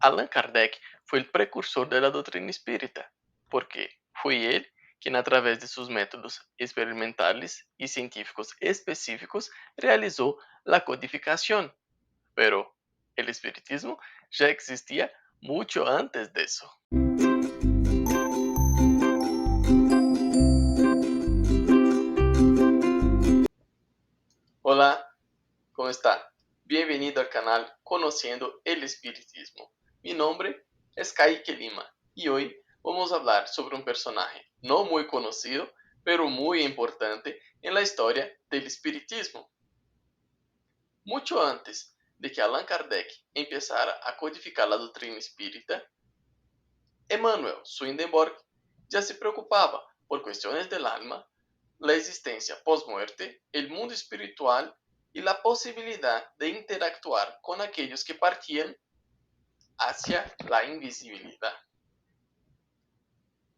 Allan Kardec fue el precursor de la doctrina espírita, porque fue él quien a través de sus métodos experimentales y científicos específicos realizó la codificación. Pero el espiritismo ya existía mucho antes de eso. Hola, ¿cómo está? Bienvenido al canal Conociendo el Espiritismo. Mi nombre es Kaique Lima y hoy vamos a hablar sobre un personaje no muy conocido, pero muy importante en la historia del espiritismo. Mucho antes de que Allan Kardec empezara a codificar la doctrina espírita, Emanuel Swedenborg ya se preocupaba por cuestiones del alma, la existencia post-muerte, el mundo espiritual y la posibilidad de interactuar con aquellos que partían hacia la invisibilidad.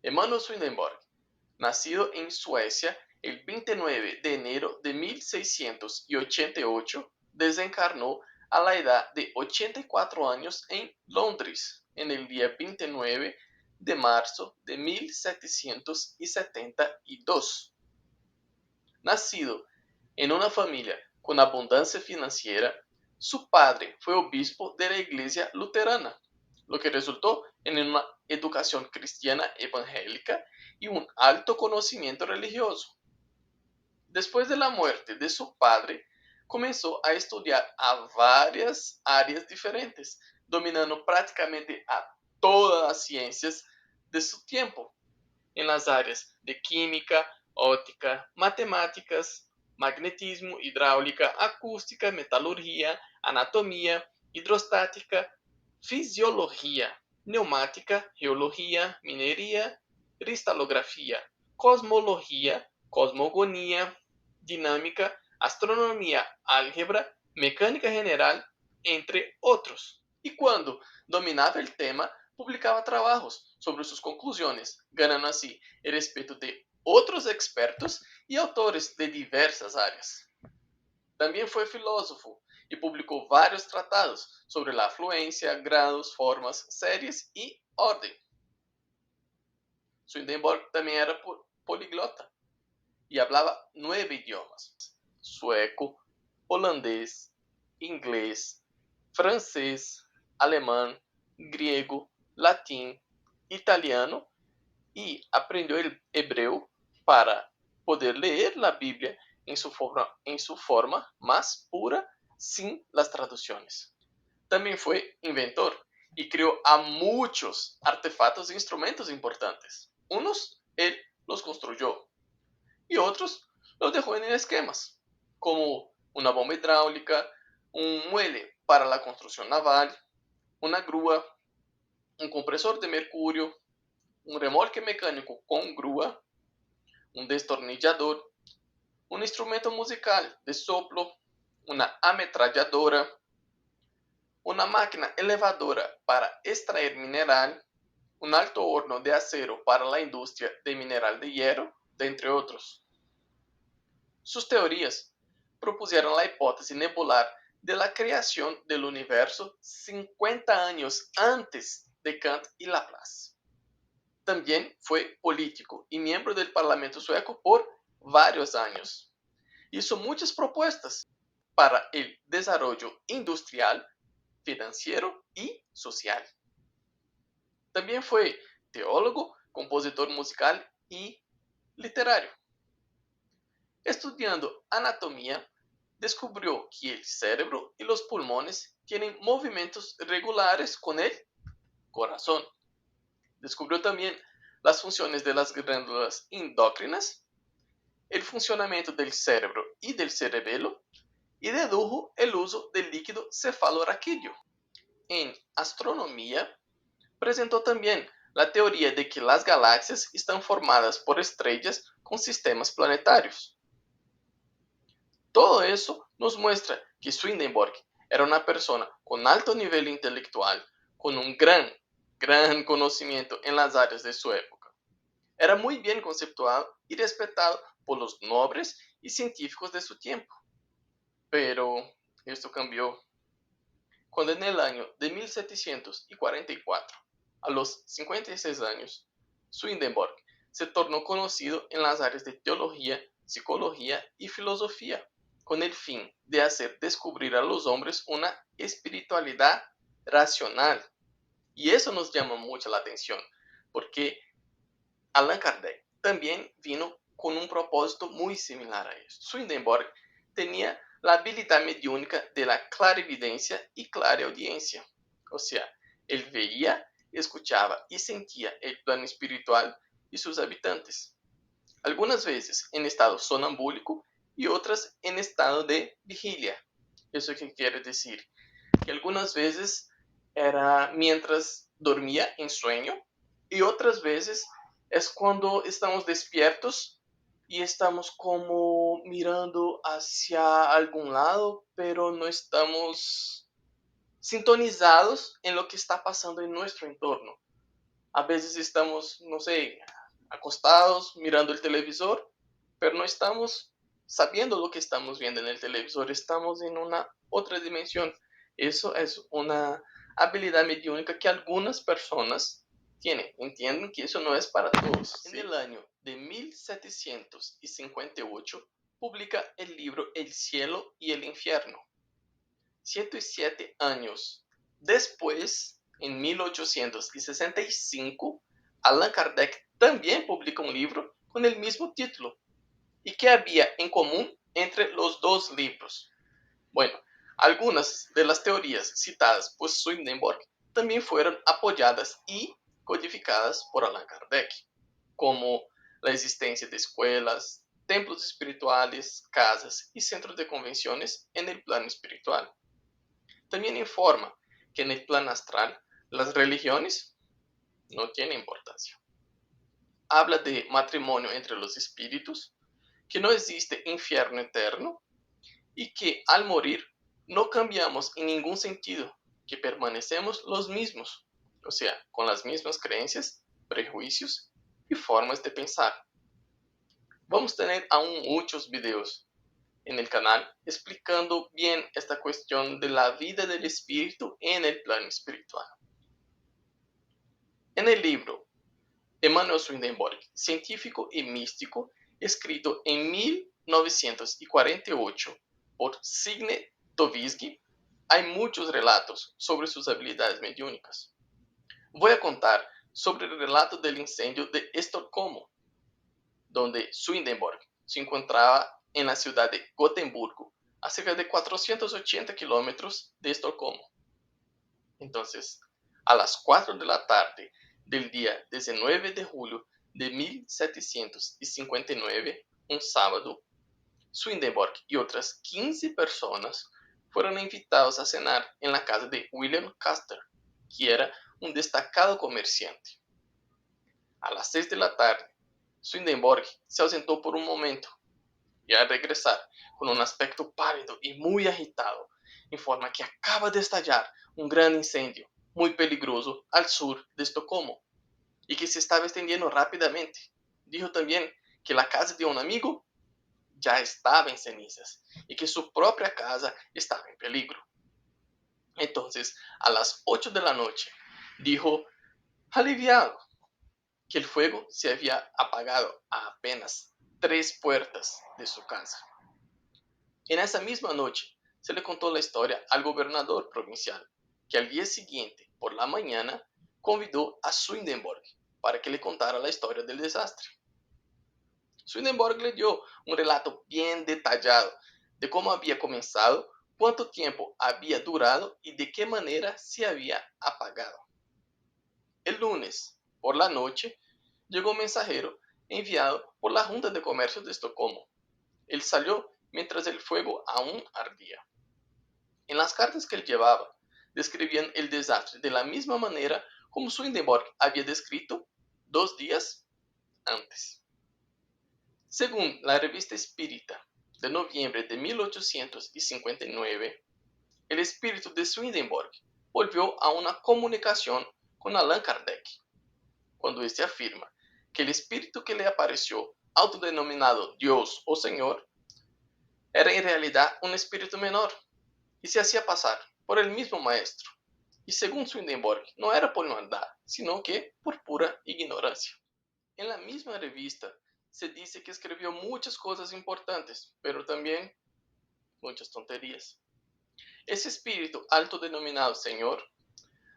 Emanuel Swedenborg, nacido en Suecia el 29 de enero de 1688, desencarnó a la edad de 84 años en Londres en el día 29 de marzo de 1772. Nacido en una familia con abundancia financiera, su padre fue obispo de la iglesia luterana, lo que resultó en una educación cristiana evangélica y un alto conocimiento religioso. Después de la muerte de su padre, comenzó a estudiar a varias áreas diferentes, dominando prácticamente a todas las ciencias de su tiempo, en las áreas de química, óptica, matemáticas, magnetismo, hidráulica, acústica, metalurgia, anatomía, hidrostática, fisiología, neumática, geología, minería, cristalografía, cosmología, cosmogonía, dinámica, astronomía, álgebra, mecánica general, entre otros. Y cuando dominaba el tema, publicaba trabajos sobre sus conclusiones, ganando así el respeto de otros expertos y autores de diversas áreas. También fue filósofo y publicó varios tratados sobre la afluencia, grados, formas, series y orden. Swedenborg también era poliglota y hablaba 9 idiomas: sueco, holandés, inglés, francés, alemán, griego, latín, italiano, y aprendió el hebreo para poder leer la Biblia en su forma más pura, sin las traducciones. También fue inventor y creó a muchos artefactos e instrumentos importantes. Unos él los construyó y otros los dejó en esquemas, como una bomba hidráulica, un muelle para la construcción naval, una grúa, un compresor de mercurio, un remolque mecánico con grúa, un destornillador, un instrumento musical de soplo, una ametralladora, una máquina elevadora para extraer mineral, un alto horno de acero para la industria de mineral de hierro, entre otros. Sus teorías propusieron la hipótesis nebular de la creación del universo 50 años antes de Kant y Laplace. También fue político y miembro del Parlamento sueco por varios años. Hizo muchas propuestas para el desarrollo industrial, financiero y social. También fue teólogo, compositor musical y literario. Estudiando anatomía, descubrió que el cerebro y los pulmones tienen movimientos regulares con el corazón. Descubrió también las funciones de las glándulas endocrinas, el funcionamiento del cerebro y del cerebelo, y dedujo el uso del líquido cefalorraquídeo. En astronomía, presentó también la teoría de que las galaxias están formadas por estrellas con sistemas planetarios. Todo eso nos muestra que Swedenborg era una persona con alto nivel intelectual, con un gran conocimiento en las áreas de su época. Era muy bien conceptuado y respetado por los nobles y científicos de su tiempo. Pero esto cambió cuando en el año de 1744, a los 56 años, Swedenborg se tornó conocido en las áreas de teología, psicología y filosofía, con el fin de hacer descubrir a los hombres una espiritualidad racional. Y eso nos llama mucho la atención, porque Allan Kardec también vino con un propósito muy similar a esto. Swedenborg tenía la habilidad mediúnica de la clarividencia y clareaudiencia. O sea, él veía, escuchaba y sentía el plano espiritual y sus habitantes. Algunas veces en estado sonambúlico y otras en estado de vigilia. ¿Eso qué quiere decir? Que algunas veces era mientras dormía en sueño y otras veces es cuando estamos despiertos y estamos como mirando hacia algún lado, pero no estamos sintonizados en lo que está pasando en nuestro entorno. A veces estamos, no sé, acostados mirando el televisor, pero no estamos sabiendo lo que estamos viendo en el televisor, estamos en una otra dimensión. Eso es una habilidad mediúnica que algunas personas tienen. Entienden que eso no es para todos. ¿Sí? En el año de 1758 publica el libro El cielo y el infierno. 107 años después, en 1865, Allan Kardec también publica un libro con el mismo título. ¿Y qué había en común entre los dos libros? Bueno, algunas de las teorías citadas por Swedenborg también fueron apoyadas y codificadas por Allan Kardec, como la existencia de escuelas, templos espirituales, casas y centros de convenciones en el plano espiritual. También informa que en el plano astral las religiones no tienen importancia. Habla de matrimonio entre los espíritus, que no existe infierno eterno y que al morir no cambiamos en ningún sentido, que permanecemos los mismos, o sea, con las mismas creencias, prejuicios y formas de pensar. Vamos a tener aún muchos videos en el canal explicando bien esta cuestión de la vida del espíritu en el plano espiritual. En el libro Emanuel Swedenborg, científico y místico, escrito en 1948 por Signe Towisky, hay muchos relatos sobre sus habilidades mediúnicas. Voy a contar sobre el relato del incendio de Estocolmo, donde Swedenborg se encontraba en la ciudad de Gotemburgo, a cerca de 480 kilómetros de Estocolmo. Entonces, a las 4 de la tarde del día 19 de julio de 1759, un sábado, Swedenborg y otras 15 personas fueron invitados a cenar en la casa de William Caster, que era un destacado comerciante. A las 6 de la tarde, Swedenborg se ausentó por un momento y al regresar, con un aspecto pálido y muy agitado, informa que acaba de estallar un gran incendio muy peligroso al sur de Estocolmo y que se estaba extendiendo rápidamente. Dijo también que la casa de un amigo ya estaba en cenizas y que su propia casa estaba en peligro. Entonces, a las 8 de la noche, dijo, aliviado, que el fuego se había apagado a apenas 3 puertas de su casa. En esa misma noche, se le contó la historia al gobernador provincial, que al día siguiente, por la mañana, convidó a Swedenborg para que le contara la historia del desastre. Swedenborg le dio un relato bien detallado de cómo había comenzado, cuánto tiempo había durado y de qué manera se había apagado. El lunes, por la noche, llegó un mensajero enviado por la Junta de Comercio de Estocolmo. Él salió mientras el fuego aún ardía. En las cartas que él llevaba, describían el desastre de la misma manera como Swedenborg había descrito 2 días antes. Según la revista Espírita de noviembre de 1859, el espíritu de Swedenborg volvió a una comunicación con Allan Kardec, cuando éste afirma que el espíritu que le apareció, autodenominado Dios o Señor, era en realidad un espíritu menor y se hacía pasar por el mismo maestro. Y según Swedenborg, no era por maldad, sino que por pura ignorancia. En la misma revista se dice que escribió muchas cosas importantes, pero también muchas tonterías. Ese espíritu alto denominado Señor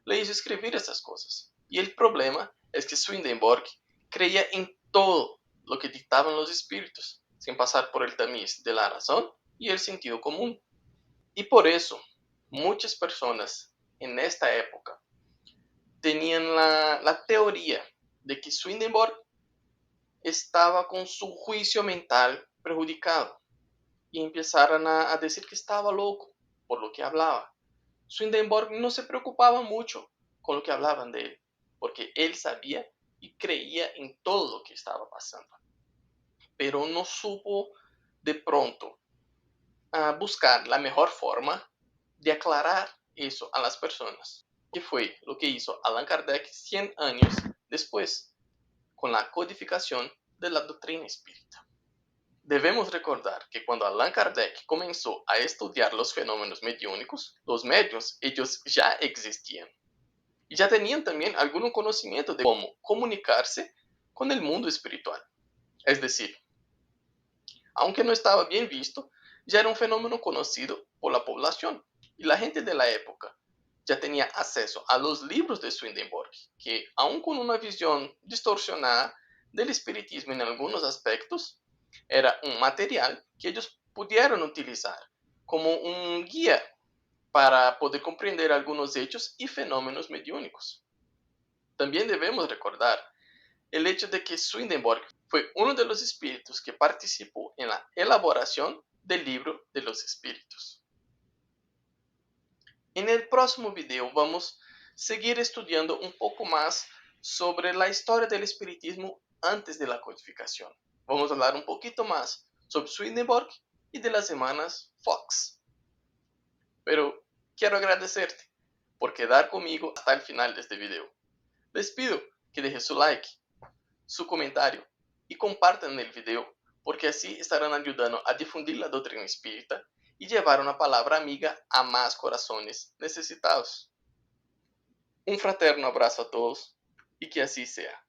le hizo escribir esas cosas. Y el problema es que Swedenborg creía en todo lo que dictaban los espíritus, sin pasar por el tamiz de la razón y el sentido común. Y por eso, muchas personas en esta época tenían la teoría de que Swedenborg estaba con su juicio mental perjudicado y empezaron a decir que estaba loco por lo que hablaba. Swedenborg no se preocupaba mucho con lo que hablaban de él, porque él sabía y creía en todo lo que estaba pasando. Pero no supo de pronto buscar la mejor forma de aclarar eso a las personas, que fue lo que hizo Allan Kardec 100 años después, con la codificación de la doctrina espírita. Debemos recordar que cuando Allan Kardec comenzó a estudiar los fenómenos mediúnicos, los medios, ellos ya existían. Y ya tenían también algún conocimiento de cómo comunicarse con el mundo espiritual. Es decir, aunque no estaba bien visto, ya era un fenómeno conocido por la población. Y la gente de la época ya tenía acceso a los libros de Swedenborg, que aun con una visión distorsionada del espiritismo en algunos aspectos, era un material que ellos pudieron utilizar como un guía para poder comprender algunos hechos y fenómenos mediúnicos. También debemos recordar el hecho de que Swedenborg fue uno de los espíritus que participó en la elaboración del libro de los espíritus. En el próximo video vamos a seguir estudiando un poco más sobre la historia del espiritismo antes de la codificación. Vamos a hablar un poquito más sobre Swedenborg y de las hermanas Fox. Pero quiero agradecerte por quedar conmigo hasta el final de este video. Les pido que dejen su like, su comentario y compartan el video, porque así estarán ayudando a difundir la doctrina espírita y llevar una palabra amiga a más corazones necesitados. Un fraterno abrazo a todos y que así sea.